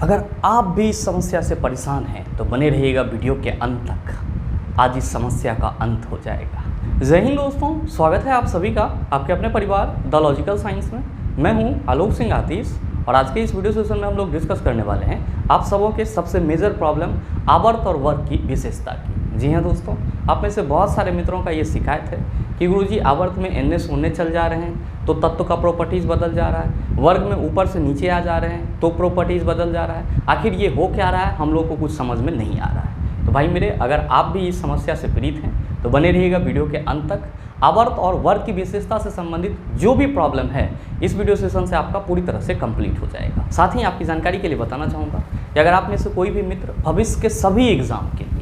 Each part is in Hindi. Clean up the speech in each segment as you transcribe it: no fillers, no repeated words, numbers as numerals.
अगर आप भी इस समस्या से परेशान हैं तो बने रहिएगा वीडियो के अंत तक। आज इस समस्या का अंत हो जाएगा। जय हिंद दोस्तों, स्वागत है आप सभी का आपके अपने परिवार द लॉजिकल साइंस में। मैं हूं आलोक सिंह आतिश और आज के इस वीडियो सेशन में हम लोग डिस्कस करने वाले हैं आप सबों के सबसे मेजर प्रॉब्लम आवर्त और वर्ग की विशेषता की। जी हाँ दोस्तों, आप में से बहुत सारे मित्रों का ये शिकायत है कि गुरुजी आवर्त में एन शून्य चल जा रहे हैं तो तत्व का प्रॉपर्टीज़ बदल जा रहा है, वर्ग में ऊपर से नीचे आ जा रहे हैं तो प्रॉपर्टीज़ बदल जा रहा है। आखिर ये हो क्या रहा है, हम लोग को कुछ समझ में नहीं आ रहा है। तो भाई मेरे, अगर आप भी इस समस्या से पीड़ित हैं तो बने रहिएगा वीडियो के अंत तक। आवर्त और वर्ग की विशेषता से संबंधित जो भी प्रॉब्लम है इस वीडियो सेशन से आपका पूरी तरह से कंप्लीट हो जाएगा। साथ ही आपकी जानकारी के लिए बताना चाहूँगा कि अगर आप में से कोई भी मित्र भविष्य के सभी एग्जाम के लिए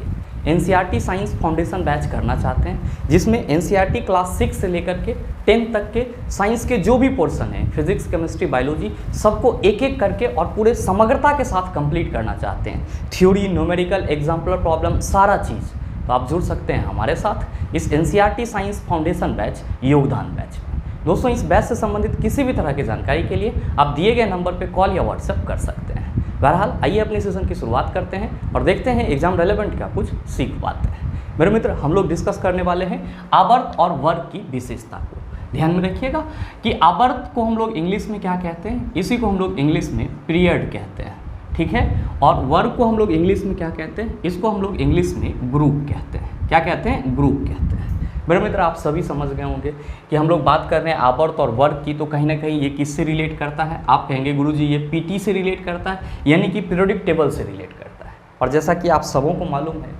एनसीईआरटी साइंस फाउंडेशन बैच करना चाहते हैं, जिसमें एनसीईआरटी क्लास 6 से लेकर के 10 तक के साइंस के जो भी पोर्शन है, फिजिक्स, केमिस्ट्री, बायोलॉजी, सबको एक एक करके और पूरे समग्रता के साथ कंप्लीट करना चाहते हैं, थ्योरी, न्यूमेरिकल, एग्जाम्पलर प्रॉब्लम, सारा चीज़, तो आप जुड़ सकते हैं हमारे साथ इस एनसीईआरटी साइंस फाउंडेशन बैच योगदान बैच में। दोस्तों, इस बैच से संबंधित किसी भी तरह की जानकारी के लिए आप दिए गए नंबर पर कॉल या व्हाट्सएप कर सकते हैं। बहरहाल आइए अपने सेशन की शुरुआत करते हैं और देखते हैं एग्जाम रेलेवेंट क्या कुछ सीख पाते हैं। मेरे मित्र, हम लोग डिस्कस करने वाले हैं आवर्त और वर्ग की विशेषता को। ध्यान में रखिएगा कि आवर्त को हम लोग इंग्लिश में क्या कहते हैं, इसी को हम लोग इंग्लिश में पीरियड कहते हैं, ठीक है। और वर्ग को हम लोग इंग्लिश में क्या कहते हैं, इसको हम लोग इंग्लिश में ग्रुप कहते हैं। क्या कहते हैं? ग्रुप कहते हैं। मेरे मित्र, आप सभी समझ गए होंगे कि हम लोग बात कर रहे हैं आवर्त और वर्ग की, तो कहीं ना कहीं ये किससे रिलेट करता है। आप कहेंगे गुरुजी ये पीटी से रिलेट करता है, यानी कि पीरियोडिक टेबल से रिलेट करता है। और जैसा कि आप सबों को मालूम है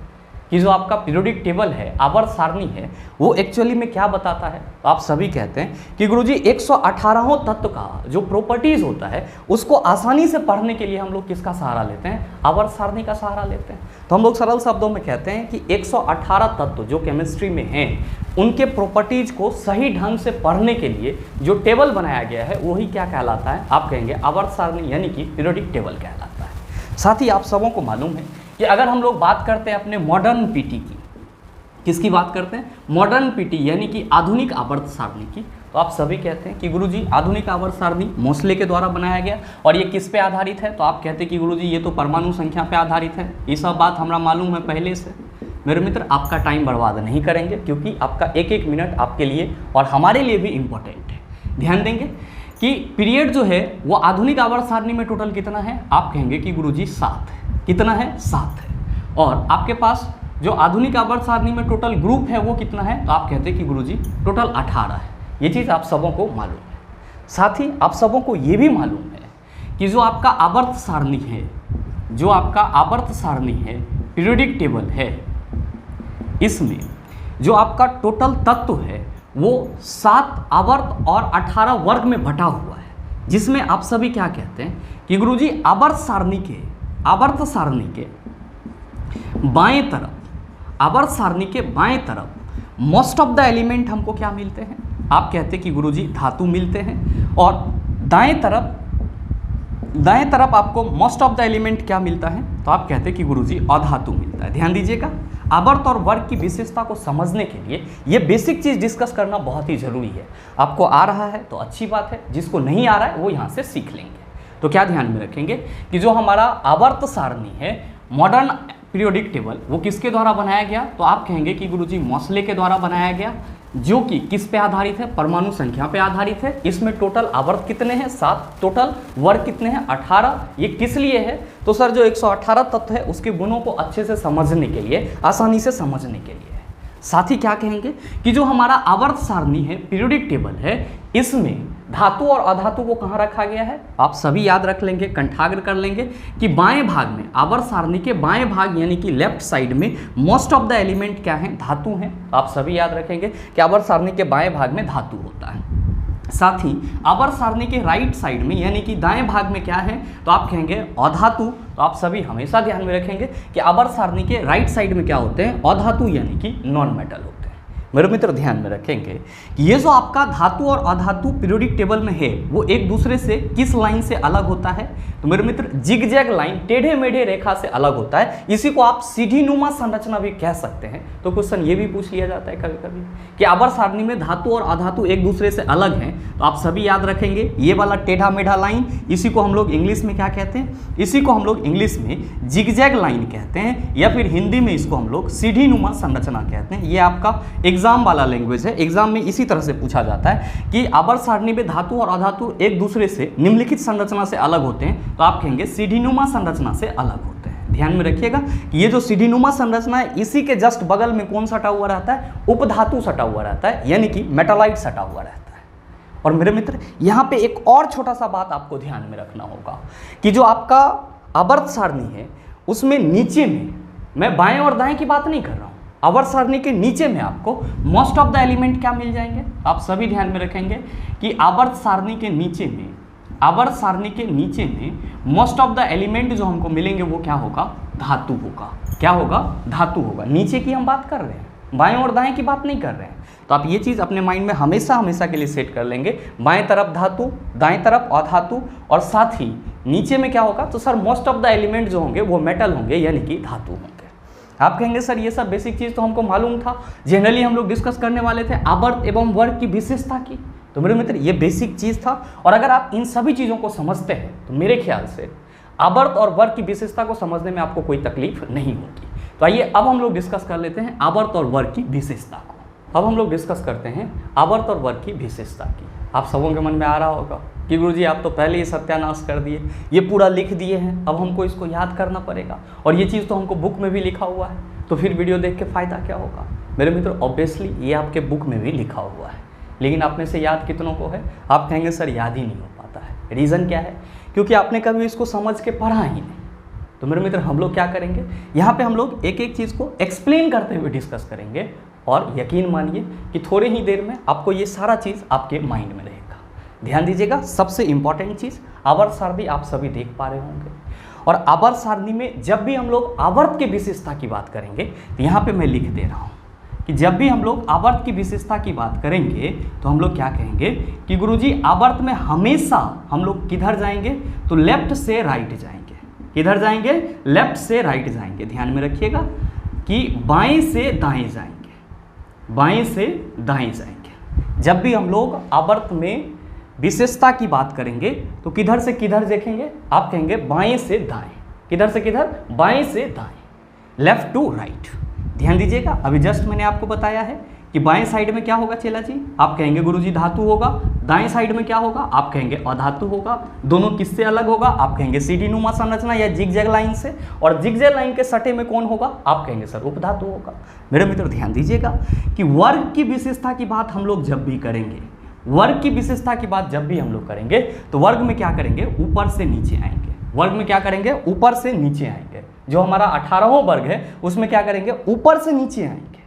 कि जो आपका पीरियोडिक टेबल है, आवर्त सारणी है, वो एक्चुअली में क्या बताता है, तो आप सभी कहते हैं कि गुरुजी 118 तत्व का जो प्रॉपर्टीज़ होता है उसको आसानी से पढ़ने के लिए हम लोग किसका सहारा लेते हैं? आवर्त सारणी का सहारा लेते हैं। तो हम लोग सरल शब्दों में कहते हैं कि 118 तत्व जो केमिस्ट्री में हैं उनके प्रॉपर्टीज़ को सही ढंग से पढ़ने के लिए जो टेबल बनाया गया है वही क्या कहलाता है? आप कहेंगे आवर्त सारणी, यानी कि पीरियोडिक टेबल कहलाता है। साथ ही आप सबों को मालूम है कि अगर हम लोग बात करते हैं अपने मॉडर्न पीटी की, किसकी बात करते हैं? मॉडर्न पीटी यानी कि आधुनिक आवर्त सारणी की, तो आप सभी कहते हैं कि गुरुजी आधुनिक आवर्त सारणी मोस्ले के द्वारा बनाया गया। और ये किस पे आधारित है? तो आप कहते हैं कि गुरुजी ये तो परमाणु संख्या पे आधारित है। ये सब बात हमरा मालूम है पहले से। मेरे मित्र, आपका टाइम बर्बाद नहीं करेंगे क्योंकि आपका एक एक मिनट आपके लिए और हमारे लिए भी इम्पोर्टेंट है। ध्यान देंगे कि पीरियड जो है वो आधुनिक आवर्त सारणी में टोटल कितना है? आप कहेंगे कि गुरुजी 7 है। कितना है? 7 है। और आपके पास जो आधुनिक आवर्त सारणी में टोटल ग्रुप है वो कितना है? तो आप कहते हैं कि गुरुजी टोटल 18 है। ये चीज़ आप सबों को मालूम है। साथ ही आप सबों को ये भी मालूम है कि जो आपका आवर्त सारणी है, जो आपका आवर्त सारणी है, पीरियोडिक टेबल है, इसमें जो आपका टोटल तत्व है वो 7 आवर्त और 18 वर्ग में बटा हुआ है, जिसमें आप सभी क्या कहते हैं कि गुरुजी आवर्त सारणी के बाएं तरफ, आवर्त सारणी के बाएं तरफ मोस्ट ऑफ द एलिमेंट हमको क्या मिलते हैं? आप कहते हैं कि गुरुजी धातु मिलते हैं। और दाएं तरफ आपको मोस्ट ऑफ द एलिमेंट क्या मिलता है? तो आप कहते हैं कि गुरुजी अधातु मिलता है। ध्यान दीजिएगा, आवर्त और वर्ग की विशेषता को समझने के लिए ये बेसिक चीज़ डिस्कस करना बहुत ही जरूरी है। आपको आ रहा है तो अच्छी बात है, जिसको नहीं आ रहा है वो यहाँ से सीख लेंगे। तो क्या ध्यान में रखेंगे कि जो हमारा आवर्त सारणी है, मॉडर्न पीरियोडिक टेबल, वो किसके द्वारा बनाया गया? तो आप कहेंगे कि गुरुजी मोस्ले के द्वारा बनाया गया, जो कि किस पे आधारित है? परमाणु संख्या पे आधारित है। इसमें टोटल आवर्त कितने हैं? 7। टोटल वर्ग कितने हैं? 18। ये किस लिए है? तो सर जो 118 तत्व है उसके गुणों को अच्छे से समझने के लिए, आसानी से समझने के लिए। साथ ही क्या कहेंगे कि जो हमारा आवर्त सारणी है, पीरियोडिक टेबल है, इसमें धातु और अधातु को कहाँ रखा गया है? आप सभी याद रख लेंगे, कंठाग्र कर लेंगे कि बाएं भाग में, आवर्त सारणी के बाएं भाग यानी कि लेफ्ट साइड में मोस्ट ऑफ द एलिमेंट क्या है? धातु हैं। आप सभी याद रखेंगे कि आवर्त सारणी के बाएं भाग में धातु होता है। साथ ही आवर्त सारणी के राइट साइड में यानी कि दाएं भाग में क्या है? तो आप कहेंगे अधातु। तो आप सभी हमेशा ध्यान में रखेंगे कि आवर्त सारणी के राइट साइड में क्या होते हैं? अधातु, यानी कि नॉन मेटल होते हैं। मेरे मित्र ध्यान में रखेंगे कि ये जो आपका धातु और अधातु पीरियोडिक टेबल में है वो एक दूसरे से किस लाइन से अलग होता है? तो मेरे मित्र जिगजैग लाइन, टेढ़े मेढ़े रेखा से अलग होता है। इसी को आप सीढ़ी नुमा संरचना भी कह सकते हैं। तो क्वेश्चन ये भी पूछ लिया जाता है कभी कभी कि आवर्त सारणी में धातु और अधातु एक दूसरे से अलग हैं, तो आप सभी याद रखेंगे ये वाला टेढ़ा मेढ़ा लाइन, इसी को हम लोग इंग्लिश में क्या कहते हैं? इसी को हम लोग इंग्लिश में जिगजैग लाइन कहते हैं, या फिर हिंदी में इसको हम लोग सीढ़ी नुमा संरचना कहते हैं। ये आपका एग्जाम वाला लैंग्वेज है। एग्जाम में इसी तरह से पूछा जाता है कि आवर्त सारणी में धातु और अधातु एक दूसरे से निम्नलिखित संरचना से अलग होते हैं, तो आप कहेंगे सीढ़ीनुमा संरचना से अलग होते हैं। ध्यान में रखिएगा कि ये जो सीढ़ीनुमा संरचना है, इसी के जस्ट बगल में कौन सटा हुआ रहता है? उपधातु सटा हुआ रहता है, यानी कि मेटालाइट सटा हुआ रहता है। और मेरे मित्र यहाँ पे एक और छोटा सा बात आपको ध्यान में रखना होगा कि जो आपका आवर्त सारणी है उसमें नीचे में, मैं बाएं और दाएं की बात नहीं कर रहा हूँ, आवर्त सारणी के नीचे में आपको मोस्ट ऑफ द एलिमेंट क्या मिल जाएंगे? आप सभी ध्यान में रखेंगे कि आवर्त सारणी के नीचे में, आवर्त सारणी के नीचे में मोस्ट ऑफ द एलिमेंट जो हमको मिलेंगे वो क्या होगा? धातु होगा। क्या होगा? धातु होगा। नीचे की हम बात कर रहे हैं, बाएं और दाएं की बात नहीं कर रहे हैं। तो आप ये चीज़ अपने माइंड में हमेशा हमेशा के लिए सेट कर लेंगे, बाएं तरफ धातु, दाएं तरफ अधातु, और साथ ही नीचे में क्या होगा? तो sir most of the element जो होंगे वो मेटल होंगे, यानी कि धातु होंगे। आप कहेंगे सर ये सब बेसिक चीज़ तो हमको मालूम था, जनरली हम लोग डिस्कस करने वाले थे आवर्त एवं वर्ग की विशेषता की। तो मेरे मित्र ये बेसिक चीज़ था, और अगर आप इन सभी चीज़ों को समझते हैं तो मेरे ख्याल से आवर्त और वर्ग की विशेषता को समझने में आपको कोई तकलीफ नहीं होगी। तो आइए अब हम लोग डिस्कस कर लेते हैं आवर्त और वर्ग की विशेषता को। अब हम लोग डिस्कस करते हैं आवर्त और वर्ग की विशेषता की। आप सबों के मन में आ रहा होगा कि गुरुजी आप तो पहले ही सत्यानाश कर दिए, ये पूरा लिख दिए हैं, अब हमको इसको याद करना पड़ेगा, और ये चीज़ तो हमको बुक में भी लिखा हुआ है, तो फिर वीडियो देख के फ़ायदा क्या होगा? मेरे मित्र ऑब्वियसली ये आपके बुक में भी लिखा हुआ है, लेकिन आप में से याद कितनों को है? आप कहेंगे सर याद ही नहीं हो पाता है। रीज़न क्या है? क्योंकि आपने कभी इसको समझ के पढ़ा ही नहीं। तो मेरे मित्र हम लोग क्या करेंगे, यहाँ पे हम लोग एक एक चीज़ को एक्सप्लेन करते हुए डिस्कस करेंगे, और यकीन मानिए कि थोड़े ही देर में आपको ये सारा चीज़ आपके माइंड में रहेगा। ध्यान दीजिएगा, सबसे इंपॉर्टेंट चीज़ आवर्त सारणी आप सभी देख पा रहे होंगे, और आवर्त सारणी में जब भी हम लोग आवर्त की विशेषता की बात करेंगे, तो यहाँ पे मैं लिख दे रहा हूँ कि जब भी हम लोग आवर्त की विशेषता की बात करेंगे तो हम लोग क्या कहेंगे कि गुरुजी आवर्त में हमेशा हम लोग किधर जाएंगे? तो लेफ्ट से राइट जाएंगे। किधर जाएंगे? लेफ्ट से राइट जाएंगे। ध्यान में रखिएगा कि बाएं से दाएं जाएंगे, बाएं से दाएं जाएंगे। जब भी हम लोग आवर्त में विशेषता की बात करेंगे तो किधर से किधर देखेंगे? आप कहेंगे बाएं से दाएं। किधर से किधर? बाएं से दाएं, लेफ्ट टू राइट। ध्यान दीजिएगा, अभी जस्ट मैंने आपको बताया है कि बाएं साइड में क्या होगा चेला जी? आप कहेंगे गुरुजी धातु होगा। दाएं साइड में क्या होगा? आप कहेंगे अधातु होगा। दोनों किससे अलग होगा? आप कहेंगे सीढ़ीनुमा संरचना या जिगजैग लाइन से। और जिगजैग लाइन के सटे में कौन होगा? आप कहेंगे सर उपधातु होगा। मेरे मित्र ध्यान दीजिएगा कि वर्ग की विशेषता की बात हम लोग जब भी करेंगे, वर्ग की विशेषता की बात जब भी हम लोग करेंगे तो वर्ग में क्या करेंगे? ऊपर से नीचे आएंगे। वर्ग में क्या करेंगे? ऊपर से नीचे आएंगे। जो हमारा 18वां वर्ग है उसमें क्या करेंगे? ऊपर से नीचे आएंगे।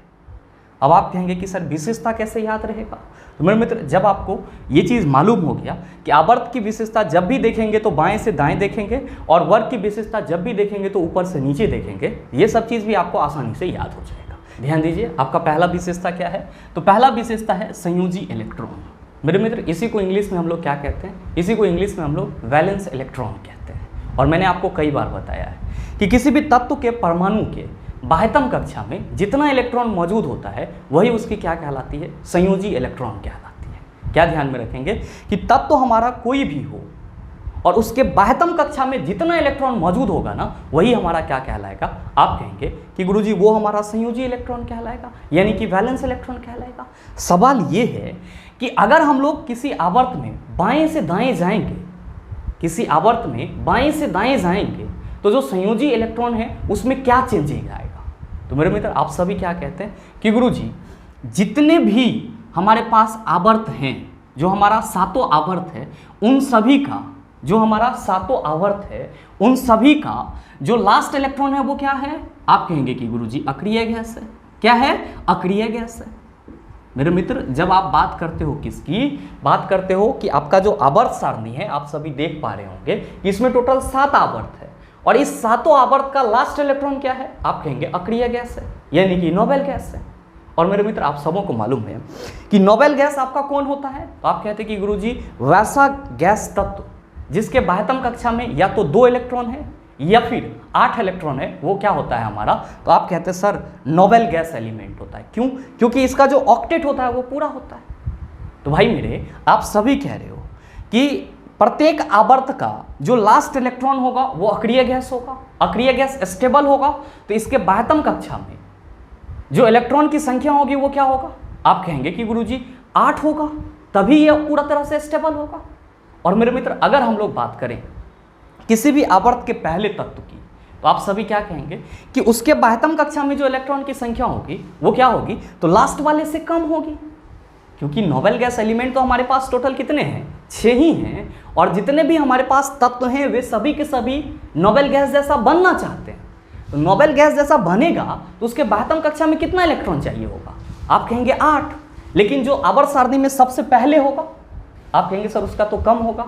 अब आप कहेंगे कि सर विशेषता कैसे याद रहेगा? तो मेरे मित्र जब आपको ये चीज़ मालूम हो गया कि आवर्त की विशेषता जब भी देखेंगे तो बाएं से दाएं देखेंगे, और वर्ग की विशेषता जब भी देखेंगे तो ऊपर से नीचे देखेंगे, ये सब चीज़ भी आपको आसानी से याद हो जाएगा। ध्यान दीजिए, आपका पहला विशेषता क्या है? तो पहला विशेषता है संयोजी इलेक्ट्रॉन। मेरे मित्र इसी को इंग्लिश में हम लोग क्या कहते हैं? इसी को इंग्लिश में हम लोग वैलेंस इलेक्ट्रॉन कहते हैं। और मैंने आपको कई बार बताया है कि किसी भी तत्व के परमाणु के बाह्यतम कक्षा में जितना इलेक्ट्रॉन मौजूद होता है वही उसकी क्या कहलाती है? संयोजी इलेक्ट्रॉन कहलाती है। क्या ध्यान में रखेंगे कि तत्व हमारा कोई भी हो और उसके बाह्यतम कक्षा में जितना इलेक्ट्रॉन मौजूद होगा ना, वही हमारा क्या कहलाएगा? आप कहेंगे कि गुरुजी वो हमारा संयोजी इलेक्ट्रॉन कहलाएगा, यानी कि वैलेंस इलेक्ट्रॉन कहलाएगा। सवाल ये है कि अगर हम लोग किसी आवर्त में बाएं से दाएं जाएंगे, किसी आवर्त में बाएं से दाएं जाएंगे, तो जो संयोजी इलेक्ट्रॉन है उसमें क्या चेंजिंग आएगा? तो मेरे मित्र आप सभी क्या कहते हैं कि गुरुजी जितने भी हमारे पास आवर्त हैं, जो हमारा सातों आवर्त है, उन सभी का, जो हमारा सातों आवर्त है, उन सभी का जो लास्ट इलेक्ट्रॉन है वो क्या है? आप कहेंगे कि गुरुजी अक्रिय गैस है। क्या है? अक्रिय गैस है। मेरे मित्र जब आप बात करते हो किसकी बात करते हो कि आपका जो आवर्त सारणी है, आप सभी देख पा रहे होंगे इसमें टोटल 7 आवर्त है, और इस सातों आवर्त का लास्ट इलेक्ट्रॉन क्या है? आप कहेंगे अक्रिय गैस है, यानी कि नोबेल गैस है। और मेरे मित्र आप सबों को मालूम है कि नोबेल गैस आपका कौन होता है? तो आप कहते हैं कि गुरुजी वैसा गैस तत्व जिसके बाह्यतम कक्षा में या तो 2 इलेक्ट्रॉन है या फिर 8 इलेक्ट्रॉन है, वो क्या होता है हमारा? तो आप कहते हैं सर नोबेल गैस एलिमेंट होता है। क्यों? क्योंकि इसका जो ऑक्टेट होता है वो पूरा होता है। तो भाई मेरे आप सभी कह रहे हो कि प्रत्येक आवर्त का जो लास्ट इलेक्ट्रॉन होगा वो अक्रिय गैस होगा, अक्रिय गैस स्टेबल होगा, तो इसके बाह्यतम कक्षा में जो इलेक्ट्रॉन की संख्या होगी वो क्या होगा? आप कहेंगे कि गुरुजी 8 होगा, तभी यह पूरा तरह से स्टेबल होगा। और मेरे मित्र अगर हम लोग बात करें किसी भी आवर्त के पहले तत्व की, तो आप सभी क्या कहेंगे कि उसके बाह्यतम कक्षा में जो इलेक्ट्रॉन की संख्या होगी वो क्या होगी? तो लास्ट वाले से कम होगी, क्योंकि नोबेल गैस एलिमेंट तो हमारे पास टोटल कितने हैं? 6 ही हैं, और जितने भी हमारे पास तत्व हैं वे सभी के सभी नोबेल गैस जैसा बनना चाहते हैं। तो नोबेल गैस जैसा बनेगा तो उसके बाह्यतम कक्षा में कितना इलेक्ट्रॉन चाहिए होगा? आप कहेंगे 8, लेकिन जो आवर्त सारणी में सबसे पहले होगा, आप कहेंगे सर उसका तो कम होगा।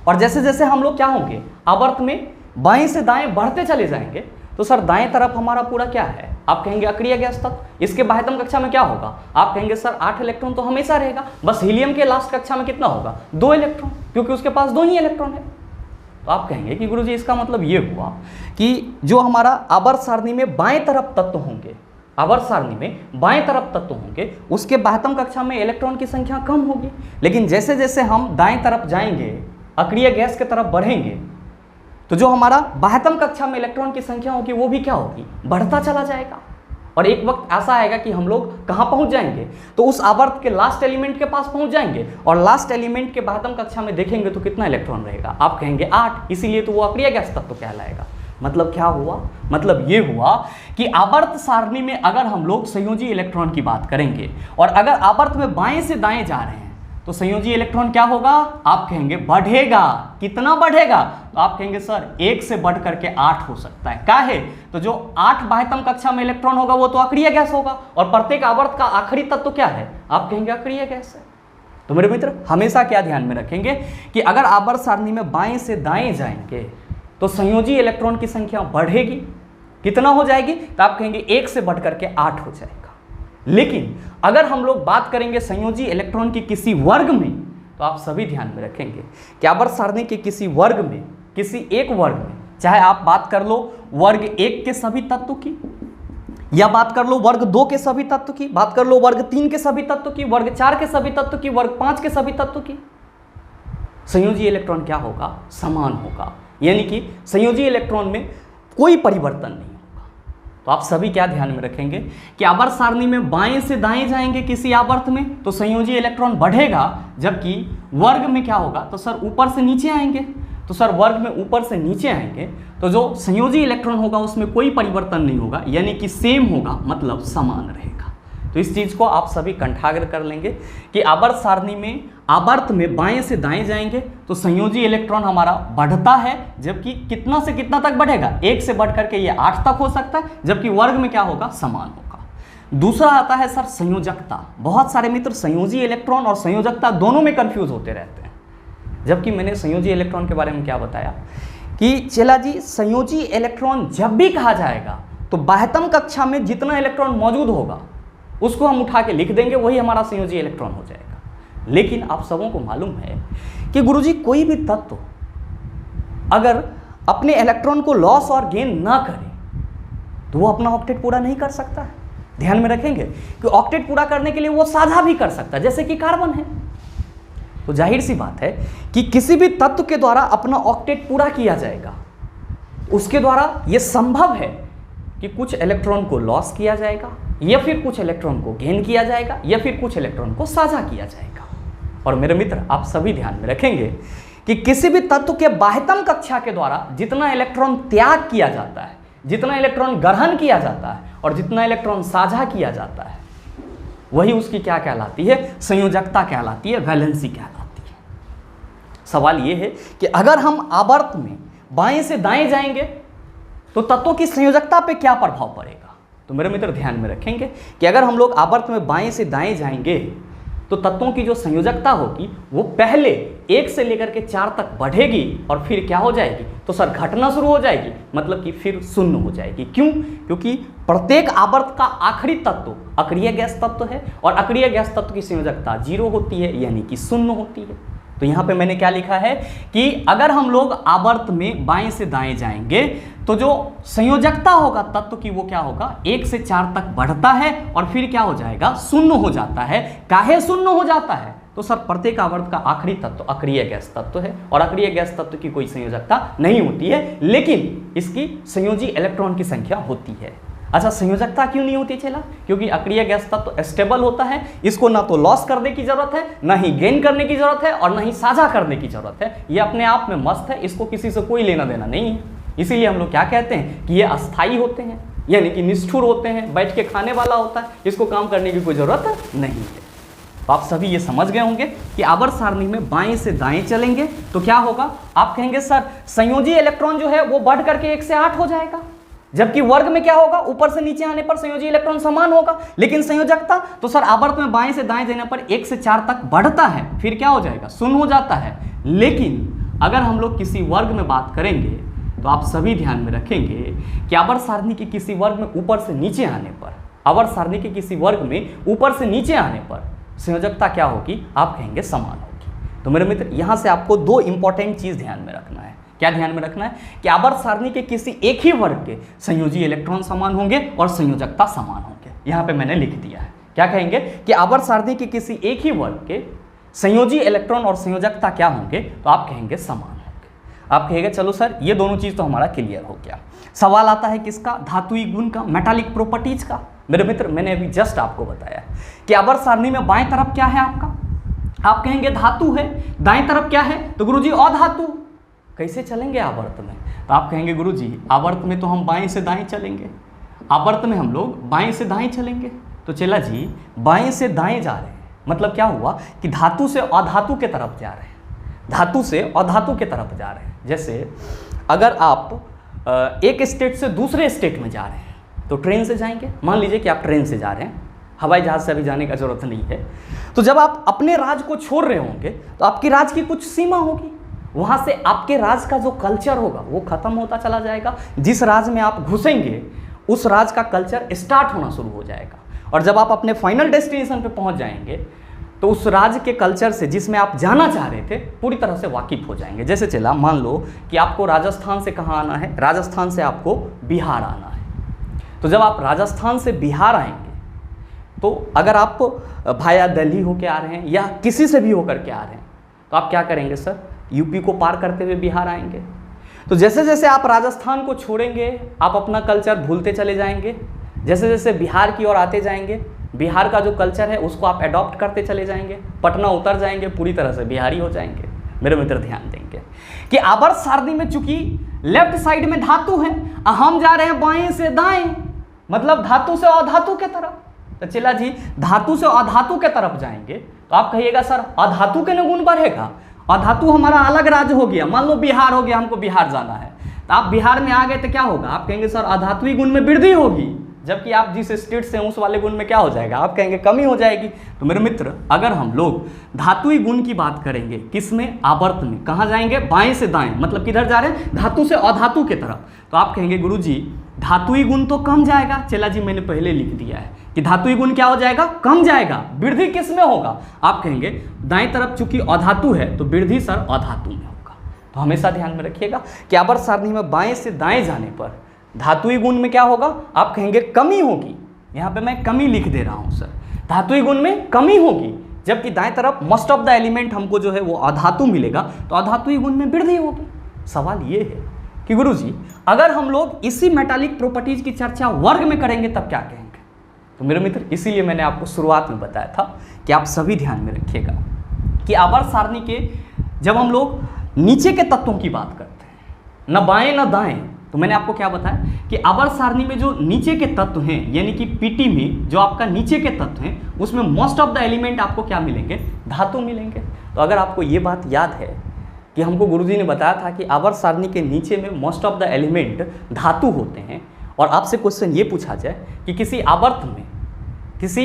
और जैसे जैसे हम लोग क्या होंगे आवर्त में बाएं से दाएं बढ़ते चले जाएंगे, तो सर दाएं तरफ हमारा पूरा क्या है? आप कहेंगे अक्रिय गैस तत्व, इसके बाह्यतम कक्षा में क्या होगा? आप कहेंगे सर 8 इलेक्ट्रॉन तो हमेशा रहेगा, बस हीलियम के लास्ट कक्षा में कितना होगा? 2 इलेक्ट्रॉन, क्योंकि उसके पास 2 ही इलेक्ट्रॉन है। तो आप कहेंगे कि गुरुजी इसका मतलब ये हुआ कि जो हमारा आवर्त सारणी में बाएं तरफ तत्व होंगे, आवर्त सारणी में बाएं तरफ तत्व होंगे, उसके बाह्यतम कक्षा में इलेक्ट्रॉन की संख्या कम होगी। लेकिन जैसे जैसे हम दाएं तरफ जाएंगे, अक्रिय गैस की तरफ बढ़ेंगे, तो जो हमारा बाह्यतम कक्षा में इलेक्ट्रॉन की संख्या होगी वो भी क्या होगी? बढ़ता चला जाएगा। और एक वक्त ऐसा आएगा कि हम लोग कहाँ पहुँच जाएंगे? तो उस आवर्त के लास्ट एलिमेंट के पास पहुँच जाएंगे, और लास्ट एलिमेंट के बाह्यतम कक्षा में देखेंगे तो कितना इलेक्ट्रॉन रहेगा? आप कहेंगे 8, इसीलिए तो वो अक्रिय गैस तत्व कहलाएगा। मतलब क्या हुआ? मतलब ये हुआ कि आवर्त सारणी में अगर हम लोग संयोजी इलेक्ट्रॉन की बात करेंगे, और अगर आवर्त में बाएं से दाएं जा रहे हैं, तो संयोजी इलेक्ट्रॉन क्या होगा? आप कहेंगे बढ़ेगा। कितना बढ़ेगा? तो आप कहेंगे सर 1 से बढ़ करके 8 हो सकता है। काहे? तो जो 8 बाह्यतम कक्षा में इलेक्ट्रॉन होगा वो तो अक्रिय गैस होगा, और प्रत्येक आवर्त का आखिरी तत्व क्या है? आप कहेंगे अक्रिय गैस है। तो मेरे मित्र हमेशा क्या ध्यान में रखेंगे कि अगर आवर्त सारणी में बाएं से दाएं जाएंगे तो संयोजी इलेक्ट्रॉन की संख्या बढ़ेगी। कितना हो जाएगी? तो आप कहेंगे 1 से बढ़ करके 8 हो जाएगा। लेकिन अगर हम लोग बात करेंगे संयोजी इलेक्ट्रॉन की किसी वर्ग में, तो आप सभी ध्यान में रखेंगे कि आवर्त सारणी के किसी वर्ग में, किसी एक वर्ग में, चाहे आप बात कर लो वर्ग 1 के सभी तत्व की, या बात कर लो वर्ग 2 के सभी तत्व की, बात कर लो वर्ग 3 के सभी तत्व की, वर्ग 4 के सभी तत्व की, वर्ग 5 के सभी तत्व की, संयोजी इलेक्ट्रॉन क्या होगा? समान होगा। यानी कि संयोजी इलेक्ट्रॉन में कोई परिवर्तन नहीं होगा। तो आप सभी क्या ध्यान में रखेंगे कि आवर्त सारणी में बाएं से दाएं जाएंगे किसी आवर्त में तो संयोजी इलेक्ट्रॉन बढ़ेगा, जबकि वर्ग में क्या होगा? तो सर ऊपर से नीचे आएंगे। तो सर वर्ग में ऊपर से नीचे आएंगे तो जो संयोजी इलेक्ट्रॉन होगा उसमें कोई परिवर्तन नहीं होगा, यानी कि सेम होगा, मतलब समान रहेगा। तो इस चीज़ को आप सभी कंठाग्र कर लेंगे कि आवर्त सारणी में आवर्त में बाएं से दाएं जाएंगे तो संयोजी इलेक्ट्रॉन हमारा बढ़ता है, जबकि कितना से कितना तक बढ़ेगा? 1 से बढ़ करके ये 8 तक हो सकता है, जबकि वर्ग में क्या होगा? समान होगा। दूसरा आता है सर संयोजकता। बहुत सारे मित्र संयोजी इलेक्ट्रॉन और संयोजकता दोनों में कंफ्यूज होते रहते हैं, जबकि मैंने संयोजी इलेक्ट्रॉन के बारे में क्या बताया कि चला जी संयोजी इलेक्ट्रॉन जब भी कहा जाएगा तो बाह्यतम कक्षा में जितना इलेक्ट्रॉन मौजूद होगा उसको हम उठा के लिख देंगे, वही हमारा संयोजी इलेक्ट्रॉन हो जाएगा। लेकिन आप सबों को मालूम है कि गुरुजी कोई भी तत्व अगर अपने इलेक्ट्रॉन को लॉस और गेन ना करे तो वो अपना ऑक्टेट पूरा नहीं कर सकता है। ध्यान में रखेंगे कि ऑक्टेट पूरा करने के लिए वो साझा भी कर सकता है, जैसे कि कार्बन है। तो जाहिर सी बात है कि किसी भी तत्व के द्वारा अपना ऑक्टेट पूरा किया जाएगा, उसके द्वारा ये संभव है कि कुछ इलेक्ट्रॉन को लॉस किया जाएगा, या फिर कुछ इलेक्ट्रॉन को गेन किया जाएगा, या फिर कुछ इलेक्ट्रॉन को साझा किया जाएगा। और मेरे मित्र आप सभी ध्यान में रखेंगे कि किसी भी तत्व के बाह्यतम कक्षा के द्वारा जितना इलेक्ट्रॉन त्याग किया जाता है, जितना इलेक्ट्रॉन ग्रहण किया जाता है और जितना इलेक्ट्रॉन साझा किया जाता है, वही उसकी क्या कहलाती है? संयोजकता कहलाती है, वैलेंसी कहलाती है। सवाल यह है कि अगर हम आवर्त में बाएं से दाएं जाएंगे तो तत्वों की संयोजकता पे क्या प्रभाव पड़ेगा? तो मेरे मित्र ध्यान में रखेंगे कि अगर हम लोग आवर्त में बाएं से दाएं जाएंगे तो तत्वों की जो संयोजकता होगी वो पहले 1 से लेकर के 4 तक बढ़ेगी और फिर क्या हो जाएगी, तो सर घटना शुरू हो जाएगी, मतलब कि फिर शून्य हो जाएगी। क्यों? क्योंकि प्रत्येक आवर्त का आखिरी तत्व अक्रिय गैस तत्व है और अक्रिय गैस तत्व की संयोजकता 0 होती है, यानी कि शून्य होती है। तो यहाँ पे मैंने क्या लिखा है कि अगर हम लोग आवर्त में बाएं से दाएं जाएंगे तो जो संयोजकता होगा तत्व की वो क्या होगा, 1 से 4 तक बढ़ता है और फिर क्या हो जाएगा, शून्य हो जाता है। काहे शून्य हो जाता है, तो सर प्रत्येक आवर्त का आखिरी तत्व अक्रिय गैस तत्व है और अक्रिय गैस तत्व की कोई संयोजकता नहीं होती है, लेकिन इसकी संयोजी इलेक्ट्रॉन की संख्या होती है। अच्छा, संयोजकता क्यों नहीं होती चला? क्योंकि अक्रिय गैस तत्व स्टेबल होता है, इसको ना तो लॉस करने की जरूरत है, ना ही गेन करने की जरूरत है और ना ही साझा करने की जरूरत है। ये अपने आप में मस्त है, इसको किसी से कोई लेना देना नहीं है। इसीलिए हम लोग क्या कहते हैं कि ये अस्थायी होते हैं, यानी कि निष्ठुर होते हैं, बैठ के खाने वाला होता है, इसको काम करने की कोई जरूरत नहीं है। तो आप सभी ये समझ गए होंगे कि आवर्त सारणी में बाएं से दाएं चलेंगे तो क्या होगा, आप कहेंगे सर संयोजी इलेक्ट्रॉन जो है वो बढ़ करके 1 से 8 हो जाएगा, जबकि वर्ग में क्या होगा, ऊपर से नीचे आने पर संयोजी इलेक्ट्रॉन समान होगा, लेकिन संयोजकता तो सर आवर्त में बाएं से दाएं जाने पर 1 से 4 तक बढ़ता है, फिर क्या हो जाएगा, शून्य हो जाता है। लेकिन अगर हम लोग किसी वर्ग में बात करेंगे तो आप सभी ध्यान में रखेंगे कि आवर्त सारणी के किसी वर्ग में ऊपर से नीचे आने पर, आवर्त सारणी के किसी वर्ग में ऊपर से नीचे आने पर संयोजकता क्या होगी, आप कहेंगे समान होगी। तो मेरे मित्र यहाँ से आपको 2 इंपॉर्टेंट चीज ध्यान में रखना है। क्या ध्यान में रखना है कि आवर्त सारणी के किसी एक ही वर्ग के संयोजी इलेक्ट्रॉन समान होंगे और संयोजकता समान होंगे। यहाँ पे मैंने लिख दिया है, क्या कहेंगे कि आवर्त सारणी के किसी एक ही वर्ग के संयोजी इलेक्ट्रॉन और संयोजकता क्या होंगे, तो आप कहेंगे समान होंगे। आप कहेंगे चलो सर ये दोनों चीज तो हमारा क्लियर हो गया। सवाल आता है किसका, धातुई गुण का, मेटालिक प्रॉपर्टीज का। मेरे मित्र मैंने अभी जस्ट आपको बताया कि आवर्त सारणी में बाएं तरफ क्या है आपका, आप कहेंगे धातु है, दाएं तरफ क्या है, तो गुरुजी अधातु। कैसे चलेंगे आवर्त में, तो आप कहेंगे गुरुजी आवर्त में तो हम बाएं से दाएं चलेंगे, आवर्त में हम लोग बाएं से दाएं चलेंगे। तो चला जी बाएं से दाएं जा रहे हैं, मतलब क्या हुआ कि धातु से अधातु के तरफ जा रहे हैं, धातु से अधातु के तरफ जा रहे हैं। जैसे अगर आप एक स्टेट से दूसरे स्टेट में जा रहे हैं तो ट्रेन से जाएंगे, मान लीजिए कि आप ट्रेन से जा रहे हैं, हवाई जहाज से अभी जाने का जरूरत नहीं है। तो जब आप अपने राज्य को छोड़ रहे होंगे तो आपके राज्य की कुछ सीमा होगी, वहां से आपके राज्य का जो कल्चर होगा वो खत्म होता चला जाएगा। जिस राज्य में आप घुसेंगे उस राज्य का कल्चर स्टार्ट होना शुरू हो जाएगा, और जब आप अपने फाइनल डेस्टिनेशन पे पहुंच जाएंगे तो उस राज्य के कल्चर से जिसमें आप जाना चाह रहे थे पूरी तरह से वाकिफ हो जाएंगे। जैसे चला मान लो कि आपको राजस्थान से कहाँ आना है, राजस्थान से आपको बिहार आना है। तो जब आप राजस्थान से बिहार आएंगे तो अगर आप भाया दिल्ली होके आ रहे हैं या किसी से भी होकर के आ रहे हैं तो आप क्या करेंगे सर, यूपी को पार करते हुए बिहार आएंगे। तो जैसे जैसे आप राजस्थान को छोड़ेंगे आप अपना कल्चर भूलते चले जाएंगे, जैसे जैसे बिहार की ओर आते जाएंगे बिहार का जो कल्चर है उसको आप अडॉप्ट करते चले जाएंगे, पटना उतर जाएंगे, पूरी तरह से बिहारी हो जाएंगे। मेरे मित्र ध्यान देंगे कि आवर्त सारणी में चूंकि लेफ्ट साइड में धातु है, हम जा रहे हैं बाएं से दाएं, मतलब धातु से अधातु के तरफ। तो चला जी धातु से अधातु के तरफ जाएंगे तो आप कहिएगा सर अधातु के गुण बढ़ेगा, अधातु हमारा अलग राज्य हो गया, मान लो बिहार हो गया, हमको बिहार जाना है, तो आप बिहार में आ गए तो क्या होगा, आप कहेंगे सर अधातुई गुण में वृद्धि होगी, जबकि आप जिस स्टेट से उस वाले गुण में क्या हो जाएगा, आप कहेंगे कमी हो जाएगी। तो मेरे मित्र अगर हम लोग धातुई गुण की बात करेंगे किसमें, आवर्त में, कहाँ जाएंगे, बाएं से दाएं, मतलब किधर जा रहे हैं, धातु से अधातु के तरफ। तो आप कहेंगे गुरुजी धातुई गुण तो कम जाएगा। चला जी मैंने पहले लिख दिया है कि धातुई गुण क्या हो जाएगा, कम जाएगा। वृद्धि किस में होगा, आप कहेंगे दाएं तरफ चूंकि अधातु है तो वृद्धि सर अधातु में होगा। तो हमेशा ध्यान में रखिएगा कि आवर्त सारणी में बाएं से दाएं जाने पर धातुई गुण में क्या होगा, आप कहेंगे कमी होगी। यहाँ पे मैं कमी लिख दे रहा हूँ सर, धातुई गुण में कमी होगी, जबकि दाएं तरफ मोस्ट ऑफ द एलिमेंट हमको जो है वो अधातु मिलेगा, तो अधातुई गुण में वृद्धि होगी। सवाल ये है कि गुरुजी अगर हम लोग इसी मेटालिक प्रॉपर्टीज की चर्चा वर्ग में करेंगे तब क्या कहेंगे। तो मेरे मित्र इसीलिए मैंने आपको शुरुआत में बताया था कि आप सभी ध्यान में रखिएगा कि आवर्त सारणी के जब हम लोग नीचे के तत्वों की बात करते हैं, न बाएं न दाएं, तो मैंने आपको क्या बताया कि आवर्त सारणी में जो नीचे के तत्व हैं, यानी कि पीटी में जो आपका नीचे के तत्व हैं उसमें मोस्ट ऑफ द एलिमेंट आपको क्या मिलेंगे, धातु मिलेंगे। तो अगर आपको ये बात याद है कि हमको गुरुजी ने बताया था कि आवर्त सारणी के नीचे में मोस्ट ऑफ द एलिमेंट धातु होते हैं, और आपसे क्वेश्चन ये पूछा जाए कि किसी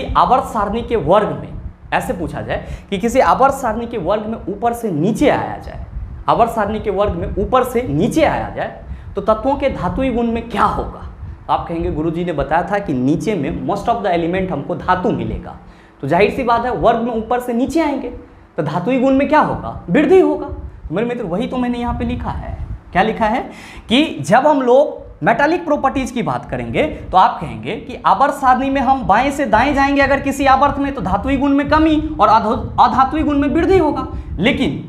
आवर्त सारणी के वर्ग में ऐसे पूछा जाए कि किसी आवर्त सारणी के वर्ग में ऊपर से नीचे आया जाए, आवर्त सारणी के वर्ग में ऊपर से नीचे आया जाए तो तत्वों के धातुई गुण में क्या होगा? आप कहेंगे गुरुजी ने बताया था कि नीचे में मोस्ट ऑफ द एलिमेंट हमको धातु मिलेगा, तो जाहिर सी बात है वर्ग में ऊपर से नीचे आएंगे तो धातुई गुण में क्या होगा? वृद्धि होगा। तो मेरे मित्र वही तो मैंने यहाँ पे लिखा है। क्या लिखा है कि जब हम लोग मेटालिक प्रॉपर्टीज की बात करेंगे तो आप कहेंगे कि आवर्त सारणी में हम बाएं से दाएं जाएंगे अगर किसी आवर्त में, तो धातुई गुण में कमी और अधातुई गुण में वृद्धि होगा। लेकिन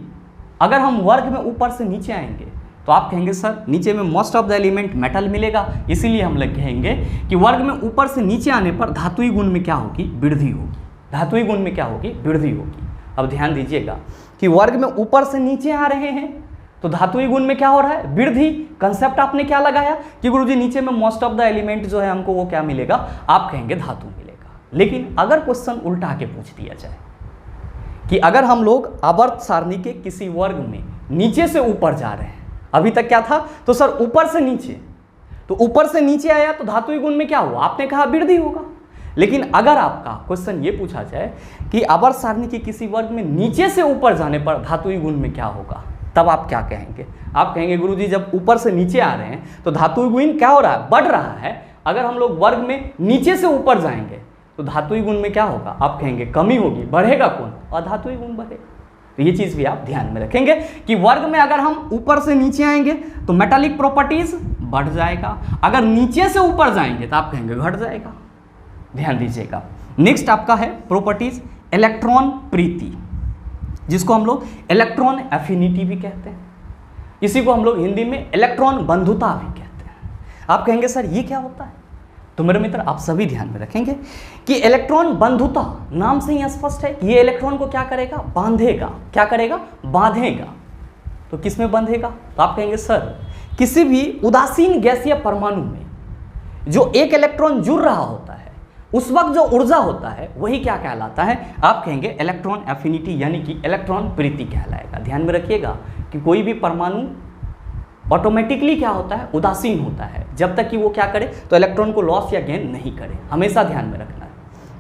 अगर हम वर्ग में ऊपर से नीचे आएंगे तो आप कहेंगे सर नीचे में most of the element metal मिलेगा, इसीलिए हम लोग कहेंगे कि वर्ग में ऊपर से नीचे आने पर धातुई गुण में क्या होगी? वृद्धि होगी। धातुई गुण में क्या होगी? वृद्धि होगी। अब ध्यान दीजिएगा कि वर्ग में ऊपर से नीचे आ रहे हैं तो धातुई गुण में क्या हो रहा है? वृद्धि। कंसेप्ट आपने क्या लगाया कि गुरुजी नीचे में मोस्ट ऑफ द एलिमेंट जो है हमको वो क्या मिलेगा? आप कहेंगे धातु मिलेगा। लेकिन अगर क्वेश्चन उल्टा के पूछ दिया जाए कि अगर हम लोग आवर्त सारणी के किसी वर्ग में नीचे से ऊपर जा रहे हैं, अभी तक क्या था? तो सर ऊपर से नीचे, तो ऊपर से नीचे आया तो धातुई गुण में क्या हुआ? आपने कहा वृद्धि होगा। लेकिन अगर आपका क्वेश्चन ये पूछा जाए कि आवर्त सारणी के किसी वर्ग में नीचे से ऊपर जाने पर धातुई गुण में क्या होगा, तब आप क्या कहेंगे? आप कहेंगे गुरुजी जब ऊपर से नीचे आ रहे हैं तो धातुई गुण क्या हो रहा है? बढ़ रहा है। अगर हम लोग वर्ग में नीचे से ऊपर जाएंगे तो धातुई गुण में क्या होगा? आप कहेंगे कमी होगी। बढ़ेगा कौन? अधातुई गुण बढ़ेगा। तो ये चीज भी आप ध्यान में रखेंगे कि वर्ग में अगर हम ऊपर से नीचे आएंगे तो मेटालिक प्रॉपर्टीज बढ़ जाएगा, अगर नीचे से ऊपर जाएंगे तो आप कहेंगे घट जाएगा। ध्यान दीजिएगा। नेक्स्ट आपका है प्रॉपर्टीज इलेक्ट्रॉन प्रीति, जिसको हम लोग इलेक्ट्रॉन एफिनिटी भी कहते हैं, इसी को हम लोग हिंदी में इलेक्ट्रॉन बंधुता भी कहते हैं। आप कहेंगे सर ये क्या होता है? तो मेरे मित्र आप सभी ध्यान में रखेंगे कि इलेक्ट्रॉन बंधुता नाम से ही स्पष्ट है कि ये इलेक्ट्रॉन को क्या करेगा? बांधेगा। क्या करेगा? बांधेगा। तो किस में बांधेगा? तो आप कहेंगे सर किसी भी उदासीन गैसीय परमाणु में जो एक इलेक्ट्रॉन जुड़ रहा होता है उस वक्त जो ऊर्जा होता है वही क्या कहलाता है? आप कहेंगे इलेक्ट्रॉन एफिनिटी यानी कि इलेक्ट्रॉन प्रीति कहलाएगा। ध्यान में रखिएगा कि कोई भी परमाणु ऑटोमेटिकली क्या होता है? उदासीन होता है, जब तक कि वो क्या करे तो इलेक्ट्रॉन को लॉस या गेन नहीं करे, हमेशा ध्यान में रखना है।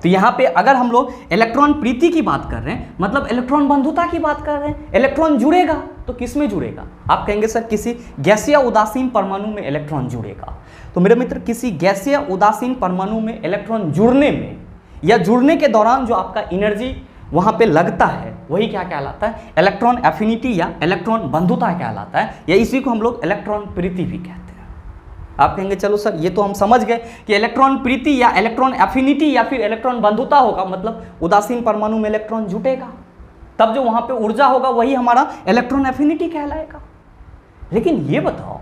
तो यहाँ पे अगर हम लोग इलेक्ट्रॉन प्रीति की बात कर रहे हैं मतलब इलेक्ट्रॉन बंधुता की बात कर रहे हैं, इलेक्ट्रॉन जुड़ेगा तो किस में जुड़ेगा? आप कहेंगे सर किसी गैसीय उदासीन परमाणु में इलेक्ट्रॉन जुड़ेगा। तो मेरे मित्र किसी गैसीय उदासीन परमाणु में इलेक्ट्रॉन जुड़ने में या जुड़ने के दौरान जो आपका एनर्जी वहाँ पे लगता है वही क्या कहलाता है? इलेक्ट्रॉन एफिनिटी या इलेक्ट्रॉन बंधुता कहलाता है, या इसी को हम लोग इलेक्ट्रॉन प्रीति भी कहते हैं। आप कहेंगे चलो सर ये तो हम समझ गए कि इलेक्ट्रॉन प्रीति या इलेक्ट्रॉन एफिनिटी या फिर इलेक्ट्रॉन बंधुता होगा, मतलब उदासीन परमाणु में इलेक्ट्रॉन जुटेगा, तब जो वहाँ पे ऊर्जा होगा वही हमारा इलेक्ट्रॉन एफिनिटी कहलाएगा। लेकिन ये बताओ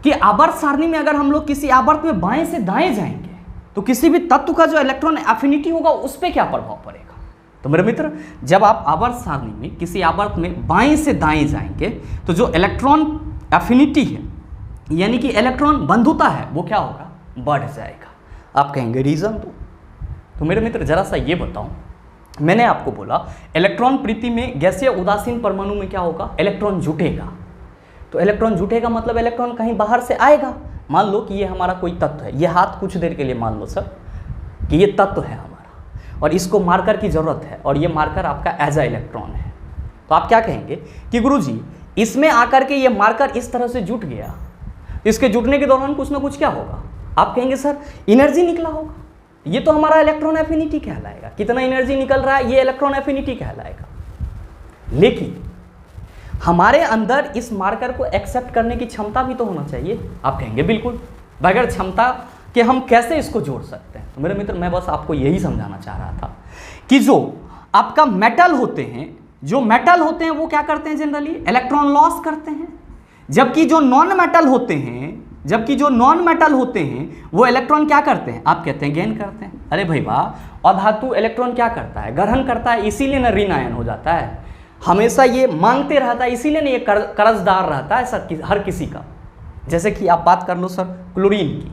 कि आवर्त सारणी में अगर हम लोग किसी आवर्त में बाएं से दाएं जाएंगे तो किसी भी तत्व का जो इलेक्ट्रॉन एफिनिटी होगा उस पर क्या प्रभाव पड़ेगा? तो मेरे मित्र जब आप आवर्त सारणी में किसी आवर्त में बाएं से दाएं जाएंगे तो जो इलेक्ट्रॉन एफिनिटी है यानी कि इलेक्ट्रॉन बंधुता है वो क्या होगा? बढ़ जाएगा। आप कहेंगे रीजन दो। तो मेरे मित्र जरा सा ये बताऊं, मैंने आपको बोला इलेक्ट्रॉन प्रीति में गैसीय उदासीन परमाणु में क्या होगा? इलेक्ट्रॉन जुटेगा। तो इलेक्ट्रॉन जुटेगा मतलब इलेक्ट्रॉन कहीं बाहर से आएगा। मान लो कि ये हमारा कोई तत्व है, ये हाथ कुछ देर के लिए मान लो सर कि ये तत्व है हमारा और इसको मार्कर की जरूरत है और ये मार्कर आपका एज अ इलेक्ट्रॉन है। तो आप क्या कहेंगे कि गुरुजी इसमें आकर के ये मार्कर इस तरह से जुट गया, इसके जुटने के दौरान कुछ ना कुछ क्या होगा? आप कहेंगे सर एनर्जी निकला होगा, ये तो हमारा इलेक्ट्रॉन एफिनिटी कहलाएगा। कितना एनर्जी निकल रहा है? ये इलेक्ट्रॉन एफिनिटी कहलाएगा। लेकिन हमारे अंदर इस मार्कर को एक्सेप्ट करने की क्षमता भी तो होना चाहिए। आप कहेंगे बिल्कुल, बगैर क्षमता के हम कैसे इसको जोड़ सकते हैं? तो मेरे मित्र मैं बस आपको यही समझाना चाह रहा था कि जो आपका मेटल होते हैं, जो मेटल होते हैं वो क्या करते हैं? जनरली इलेक्ट्रॉन लॉस करते हैं, जबकि जो नॉन मेटल होते हैं वो इलेक्ट्रॉन क्या करते हैं? आप कहते हैं गेन करते हैं। अरे भाई वाह, अधातु इलेक्ट्रॉन क्या करता है? ग्रहण करता है, इसीलिए ना ऋण आयन हो जाता है, हमेशा ये मांगते रहता है, इसीलिए ना ये कर्जदार रहता है हर किसी का। जैसे कि आप बात कर लो सर क्लोरीन की,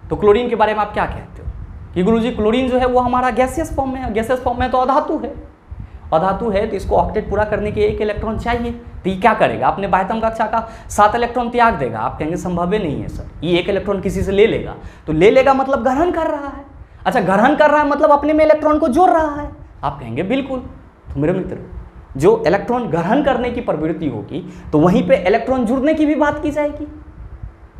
तो क्लोरीन के बारे में आप क्या कहते हो कि गुरुजी क्लोरीन जो है वो हमारा गैसियस फॉर्म में है, गैसियस फॉर्म में तो अधातु है, अधातु है तो इसको ऑक्टेट पूरा करने के एक इलेक्ट्रॉन चाहिए, तो ये क्या करेगा? अपने बाह्यतम कक्षा का 7 इलेक्ट्रॉन त्याग देगा। आप कहेंगे संभव नहीं है सर, ये एक इलेक्ट्रॉन किसी से ले लेगा, तो ले लेगा मतलब ग्रहण कर रहा है। अच्छा, ग्रहण कर रहा है मतलब अपने में इलेक्ट्रॉन को जोड़ रहा है, आप कहेंगे बिल्कुल। तो मेरे मित्र, जो इलेक्ट्रॉन ग्रहण करने की प्रवृत्ति होगी तो वहीं पे इलेक्ट्रॉन जुड़ने की भी बात की जाएगी,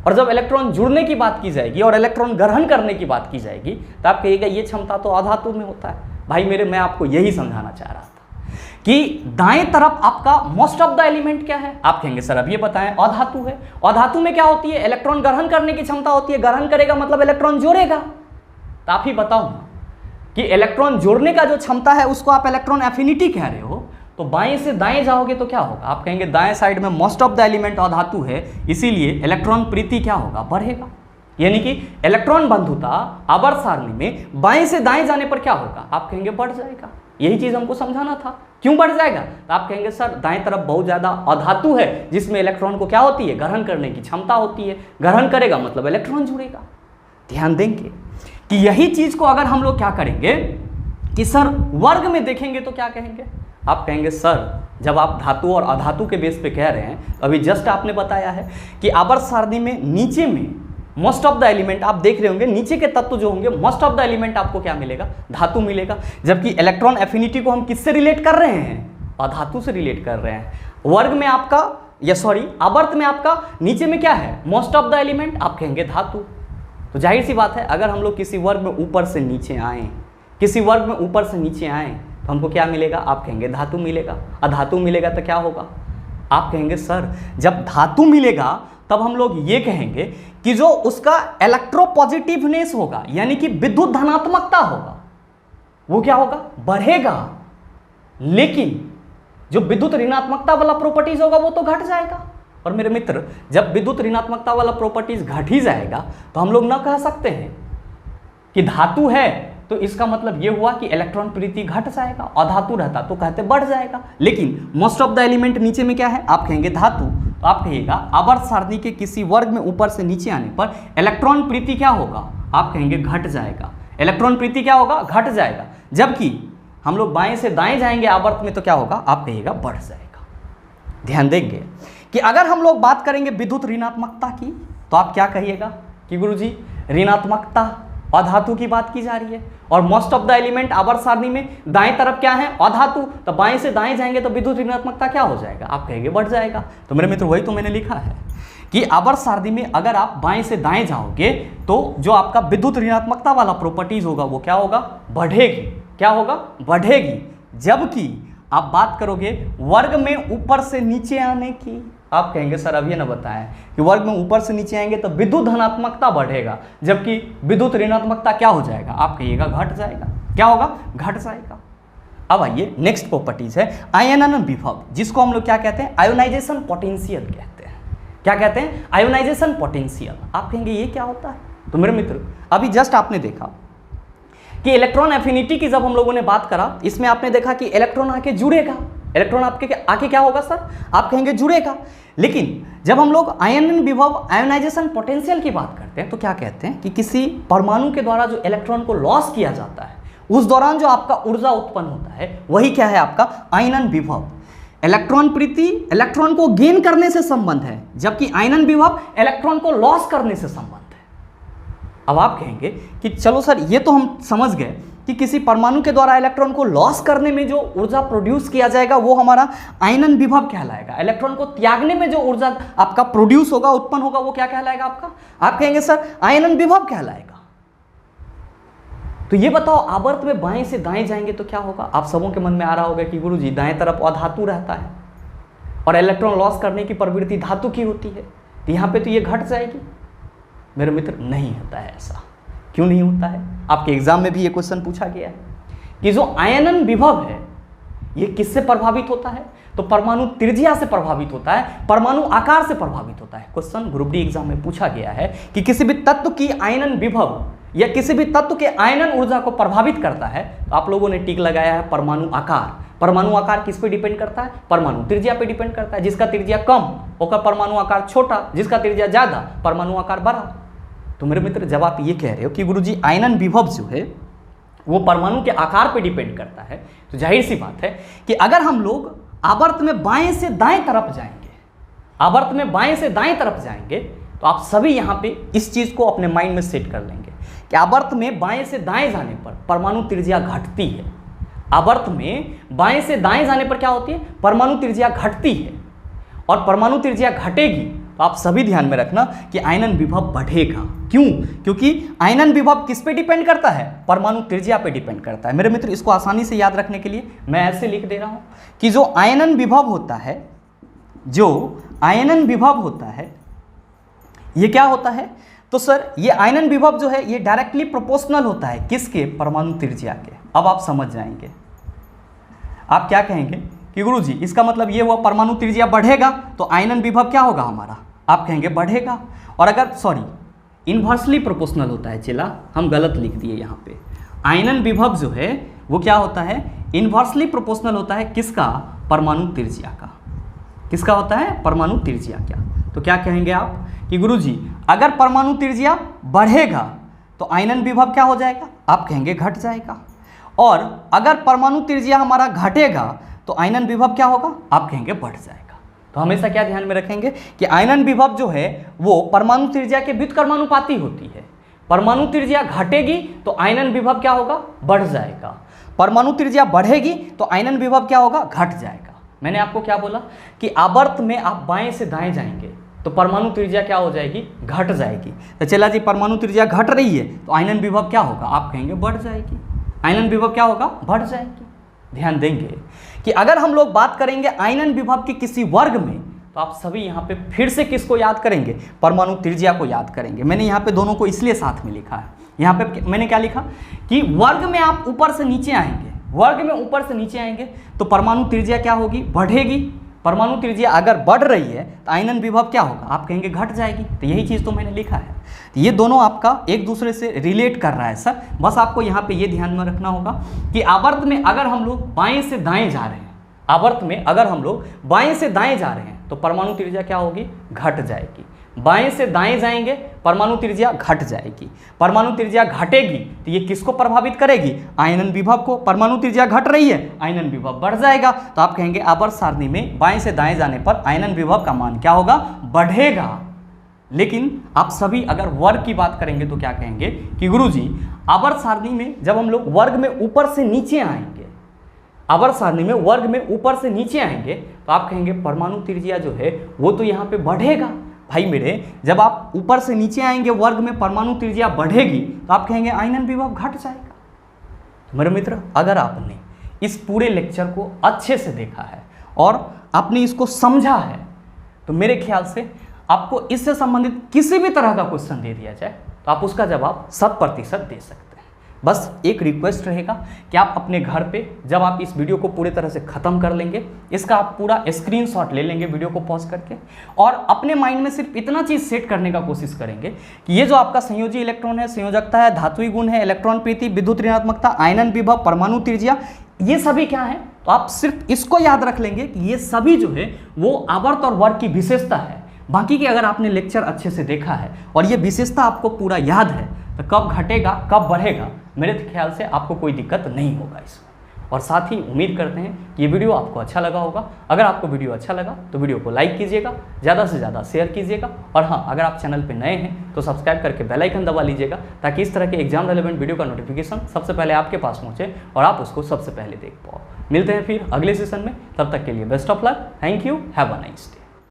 और जब इलेक्ट्रॉन जुड़ने की बात की जाएगी और इलेक्ट्रॉन ग्रहण करने की बात की जाएगी तो आप कहिएगा ये क्षमता तो अधातु में होता है। भाई मेरे, मैं आपको यही समझाना चाह रहा था कि दाएं तरफ आपका मोस्ट ऑफ द एलिमेंट क्या है। आप कहेंगे सर अब ये बताएं, अधातु है। अधातु में क्या होती है, इलेक्ट्रॉन ग्रहण करने की क्षमता होती है। ग्रहण करेगा मतलब इलेक्ट्रॉन जोड़ेगा। तो आप ही बताओ ना कि इलेक्ट्रॉन जोड़ने का जो क्षमता है उसको आप इलेक्ट्रॉन एफिनिटी कह रहे हो, तो बाएं से दाएं जाओगे तो क्या होगा। आप कहेंगे दाएं साइड में मोस्ट ऑफ द एलिमेंट अधातु है, इसीलिए इलेक्ट्रॉन प्रीति क्या होगा, बढ़ेगा। यानी कि इलेक्ट्रॉन बंधुता आवर्त सारणी में बाएं से दाएं जाने पर क्या होगा, आप कहेंगे बढ़ जाएगा। यही चीज हमको समझाना था। क्यों बढ़ जाएगा, तो आप कहेंगे सर दाएं तरफ बहुत ज्यादा अधातु है जिसमें इलेक्ट्रॉन को क्या होती है, ग्रहण करने की क्षमता होती है। ग्रहण करेगा मतलब इलेक्ट्रॉन जुड़ेगा। ध्यान देंगे कि यही चीज को अगर हम लोग क्या करेंगे कि सर वर्ग में देखेंगे तो क्या कहेंगे। आप कहेंगे सर जब आप धातु और अधातु के बेस पे कह रहे हैं, अभी जस्ट आपने बताया है कि आवर्त सारणी में नीचे में मोस्ट ऑफ द एलिमेंट आप देख रहे होंगे, नीचे के तत्व जो होंगे मोस्ट ऑफ द एलिमेंट आपको क्या मिलेगा, धातु मिलेगा। जबकि इलेक्ट्रॉन एफिनिटी को हम किससे रिलेट कर रहे हैं, अधातु से रिलेट कर रहे हैं। वर्ग में आपका आवर्त में आपका नीचे में क्या है, मोस्ट ऑफ द एलिमेंट, आप कहेंगे धातु। तो जाहिर सी बात है अगर हम लोग किसी वर्ग में ऊपर से नीचे आए, किसी वर्ग में ऊपर से नीचे आए तो हमको क्या मिलेगा, आप कहेंगे धातु मिलेगा। अधातु मिलेगा तो क्या होगा, आप कहेंगे सर जब धातु मिलेगा तब हम लोग ये कहेंगे कि जो उसका इलेक्ट्रोपॉजिटिवनेस होगा यानी कि विद्युत धनात्मकता होगा वो क्या होगा, बढ़ेगा। लेकिन जो विद्युत ऋणात्मकता वाला प्रॉपर्टीज होगा वो तो घट जाएगा। और मेरे मित्र जब विद्युत ऋणात्मकता वाला प्रॉपर्टीज घट ही जाएगा तो हम लोग ना कह सकते हैं कि धातु है तो इसका मतलब ये हुआ कि इलेक्ट्रॉन प्रीति घट जाएगा। अधातु रहता तो कहते बढ़ जाएगा। लेकिन मोस्ट ऑफ द एलिमेंट नीचे में क्या है, आप कहेंगे धातु। तो आप कहिएगा आवर्त सारणी के किसी वर्ग में ऊपर से नीचे आने पर इलेक्ट्रॉन प्रीति क्या होगा, आप कहेंगे घट जाएगा। इलेक्ट्रॉन प्रीति क्या होगा, घट जाएगा। जबकि हम लोग बाएं से दाएं जाएंगे आवर्त में तो क्या होगा, आप कहिएगा बढ़ जाएगा। ध्यान देंगे कि अगर हम लोग बात करेंगे विद्युत ऋणात्मकता की तो आप क्या कहिएगा कि गुरुजी ऋणात्मकता अधातु की बात की जा रही है और मोस्ट ऑफ द एलिमेंट आवर्त सारणी में दाएं तरफ क्या है, अधातु। तो बाएं से दाएं जाएंगे तो विद्युत ऋणात्मकता क्या हो जाएगा, आप कहेंगे बढ़ जाएगा। तो मेरे मित्र वही तो मैंने लिखा है कि आवर्त सारणी में अगर आप बाएं से दाएं जाओगे तो जो आपका विद्युत ऋणात्मकता वाला प्रॉपर्टीज होगा वो क्या होगा, बढ़ेगी। क्या होगा, बढ़ेगी। जबकि आप बात करोगे वर्ग में ऊपर से नीचे आने की, आप कहेंगे सर अब ये ना बताएं कि वर्ग में ऊपर से नीचे आएंगे तो विद्युत धनात्मकता बढ़ेगा जबकि विद्युत ऋणात्मकता क्या हो जाएगा, आप कहिएगा घट जाएगा। क्या होगा, घट जाएगा। अब आइए नेक्स्ट प्रॉपर्टीज है आयनन विभव, जिसको हम लोग क्या कहते हैं, आयोनाइजेशन पोटेंशियल कहते हैं। क्या कहते हैं, आयोनाइजेशन पोटेंशियल। आप कहेंगे ये क्या होता है। तो मेरे मित्र अभी जस्ट आपने देखा कि इलेक्ट्रॉन एफिनिटी की जब हम लोगों ने बात करा, इसमें आपने देखा कि इलेक्ट्रॉन आके जुड़ेगा। इलेक्ट्रॉन आपके आके क्या होगा सर, आप कहेंगे जुड़ेगा। लेकिन जब हम लोग आयनन विभव आयोनाइजेशन पोटेंशियल की बात करते हैं तो क्या कहते हैं कि किसी परमाणु के द्वारा जो इलेक्ट्रॉन को लॉस किया जाता है उस दौरान जो आपका ऊर्जा उत्पन्न होता है वही क्या है, आपका आयनन विभव। इलेक्ट्रॉन प्रीति इलेक्ट्रॉन को गेन करने से संबंध है, जबकि आयनन विभव इलेक्ट्रॉन को लॉस करने से संबंध है। अब आप कहेंगे कि चलो सर ये तो हम समझ गए कि किसी परमाणु के द्वारा इलेक्ट्रॉन को लॉस करने में जो ऊर्जा प्रोड्यूस किया जाएगा वो हमारा आयनन विभव कहलाएगा। इलेक्ट्रॉन को त्यागने में जो ऊर्जा आपका प्रोड्यूस होगा, उत्पन्न होगा, वो क्या कहलाएगा आपका, आप कहेंगे सर आयनन विभव कहलाएगा। तो ये बताओ आवर्त में बाएं से दाएं जाएंगे तो क्या होगा। आप सबों के मन में आ रहा होगा कि गुरुजी दाएं तरफ अधातु रहता है और इलेक्ट्रॉन लॉस करने की प्रवृत्ति धातु की होती है, तो यहाँ पे तो ये घट जाएगी। मेरे मित्र नहीं होता है ऐसा। क्यों नहीं होता है, आपके एग्जाम में भी ये क्वेश्चन पूछा गया है कि जो आयनन विभव है ये किससे प्रभावित होता है, तो परमाणु त्रिज्या से प्रभावित होता है, परमाणु आकार से प्रभावित होता है। क्वेश्चन ग्रुप डी एग्जाम में पूछा गया है कि किसी भी तत्व की आयनन विभव या किसी भी तत्व के आयनन ऊर्जा को प्रभावित करता है, तो आप लोगों ने टिक लगाया है परमाणु आकार। परमाणु आकार किस पे डिपेंड करता है, परमाणु त्रिज्या पे डिपेंड करता है। जिसका त्रिज्या कम होकर परमाणु आकार छोटा, जिसका त्रिज्या ज्यादा परमाणु आकार बड़ा। तो मेरे मित्र जब आप ये कह रहे हो कि गुरुजी आयनन विभव जो है वो परमाणु के आकार पे डिपेंड करता है, तो जाहिर सी बात है कि अगर हम लोग आवर्त में बाएं से दाएं तरफ जाएंगे, आवर्त में बाएं से दाएं तरफ जाएंगे, तो आप सभी यहाँ पे इस चीज को अपने माइंड में सेट कर लेंगे कि आवर्त में बाएं से दाएं जाने पर परमाणु त्रिज्या घटती है। आवर्त में बाएं से दाएं जाने पर क्या होती है, परमाणु त्रिज्या घटती है, और परमाणु त्रिज्या घटेगी तो आप सभी ध्यान में रखना कि आयनन विभव बढ़ेगा। क्यों? क्योंकि आयनन विभव किस पे डिपेंड करता है, परमाणु त्रिज्या पे डिपेंड करता है। मेरे मित्र, इसको आसानी से याद रखने के लिए मैं ऐसे लिख दे रहा हूं कि जो आयनन विभव होता है, जो आयनन विभव होता है, ये क्या होता है, तो सर ये आयनन विभव जो है ये डायरेक्टली प्रोपोर्शनल होता है किसके, परमाणु त्रिज्या के। अब आप समझ जाएंगे, आप क्या कहेंगे कि गुरुजी इसका मतलब ये हुआ परमाणु त्रिज्या बढ़ेगा तो आयनन विभव क्या होगा हमारा, आप कहेंगे बढ़ेगा। और अगर इन्वर्सली प्रोपोर्शनल होता है, चला हम गलत लिख दिए यहाँ पे, आयनन विभव जो है वो क्या होता है, इन्वर्सली प्रोपोर्शनल होता है किसका, परमाणु त्रिज्या का। किसका होता है, परमाणु त्रिज्या क्या। तो क्या कहेंगे आप कि गुरुजी अगर परमाणु त्रिज्या बढ़ेगा तो आयनन विभव क्या हो जाएगा, आप कहेंगे घट जाएगा। और अगर परमाणु त्रिज्या हमारा घटेगा तो आयनन विभव क्या होगा, आप कहेंगे बढ़ जाएगा। तो हमेशा क्या ध्यान में रखेंगे कि आयनन विभव जो है वो परमाणु त्रिज्या के व्युत्क्रमानुपाती होती है। परमाणु त्रिज्या घटेगी तो आयनन विभव क्या होगा, बढ़ जाएगा। परमाणु त्रिज्या बढ़ेगी तो आयनन विभव क्या होगा, घट जाएगा। मैंने आपको क्या बोला कि आवर्त में आप बाएं से दाएं जाएंगे तो परमाणु त्रिज्या क्या हो जाएगी, घट जाएगी। तो चला जी परमाणु त्रिज्या घट रही है तो आयनन विभव क्या होगा, आप कहेंगे बढ़ जाएगी। आयनन विभव क्या होगा, बढ़ जाएगी। ध्यान देंगे कि अगर हम लोग बात करेंगे आयनन विभव के किसी वर्ग में तो आप सभी यहाँ पे फिर से किसको याद करेंगे, परमाणु त्रिज्या को याद करेंगे। मैंने यहाँ पे दोनों को इसलिए साथ में लिखा है, यहाँ पे मैंने क्या लिखा कि वर्ग में आप ऊपर से नीचे आएंगे, वर्ग में ऊपर से नीचे आएंगे तो परमाणु त्रिज्या क्या होगी, बढ़ेगी। परमाणु त्रिज्या अगर बढ़ रही है तो आयनन विभव क्या होगा, आप कहेंगे घट जाएगी। तो यही चीज़ तो मैंने लिखा है। तो ये दोनों आपका एक दूसरे से रिलेट कर रहा है सर। बस आपको यहाँ पे ये ध्यान में रखना होगा कि आवर्त में अगर हम लोग बाएं से दाएं जा रहे हैं, आवर्त में अगर हम लोग बाएं से दाएं जा रहे हैं तो परमाणु त्रिज्या क्या होगी, घट जाएगी। बाएं से दाएं जाएंगे परमाणु त्रिज्या घट जाएगी। परमाणु त्रिज्या घटेगी तो ये किसको प्रभावित करेगी, आयनन विभव को। परमाणु त्रिज्या घट रही है, आयनन विभव बढ़ जाएगा। तो आप कहेंगे आवर्त सारणी में बाएं से दाएं जाने पर आयनन विभव का मान क्या होगा, बढ़ेगा। लेकिन आप सभी अगर वर्ग की बात करेंगे तो क्या कहेंगे कि गुरुजी आवर्त सारणी में जब हम लोग वर्ग में ऊपर से नीचे आएंगे, आवर्त सारणी में वर्ग में ऊपर से नीचे आएंगे तो आप कहेंगे परमाणु त्रिज्या जो है वो तो यहाँ पे बढ़ेगा। भाई मेरे, जब आप ऊपर से नीचे आएंगे वर्ग में परमाणु त्रिज्या बढ़ेगी तो आप कहेंगे आयनन विभव घट जाएगा। तो मेरे मित्र, अगर आपने इस पूरे लेक्चर को अच्छे से देखा है और आपने इसको समझा है तो मेरे ख्याल से आपको इससे संबंधित किसी भी तरह का क्वेश्चन दे दिया जाए तो आप उसका जवाब 100% दे सकते हैं। बस एक रिक्वेस्ट रहेगा कि आप अपने घर पे जब आप इस वीडियो को पूरे तरह से ख़त्म कर लेंगे, इसका आप पूरा स्क्रीनशॉट ले लेंगे वीडियो को पॉज करके, और अपने माइंड में सिर्फ इतना चीज़ सेट करने का कोशिश करेंगे कि ये जो आपका संयोजी इलेक्ट्रॉन है, संयोजकता है, धात्विक गुण है, इलेक्ट्रॉन प्रीति, विद्युत ऋणात्मकता, आयनन विभव, परमाणु त्रिज्या, ये सभी क्या है, तो आप सिर्फ इसको याद रख लेंगे कि ये सभी जो है वो आवर्त और वर्ग की विशेषता है। बाकी की अगर आपने लेक्चर अच्छे से देखा है और ये विशेषता आपको पूरा याद है तो कब घटेगा कब बढ़ेगा, मेरे ख्याल से आपको कोई दिक्कत नहीं होगा इसमें। और साथ ही उम्मीद करते हैं कि ये वीडियो आपको अच्छा लगा होगा। अगर आपको वीडियो अच्छा लगा तो वीडियो को लाइक कीजिएगा, ज़्यादा से ज़्यादा शेयर कीजिएगा, और हाँ, अगर आप चैनल पे नए हैं तो सब्सक्राइब करके बेल आइकन दबा लीजिएगा ताकि इस तरह के एग्जाम रेलेवेंट वीडियो का नोटिफिकेशन सबसे पहले आपके पास पहुँचे और आप उसको सबसे पहले देख पाओ। मिलते हैं फिर अगले सेशन में, तब तक के लिए best of luck, thank you, have a nice day.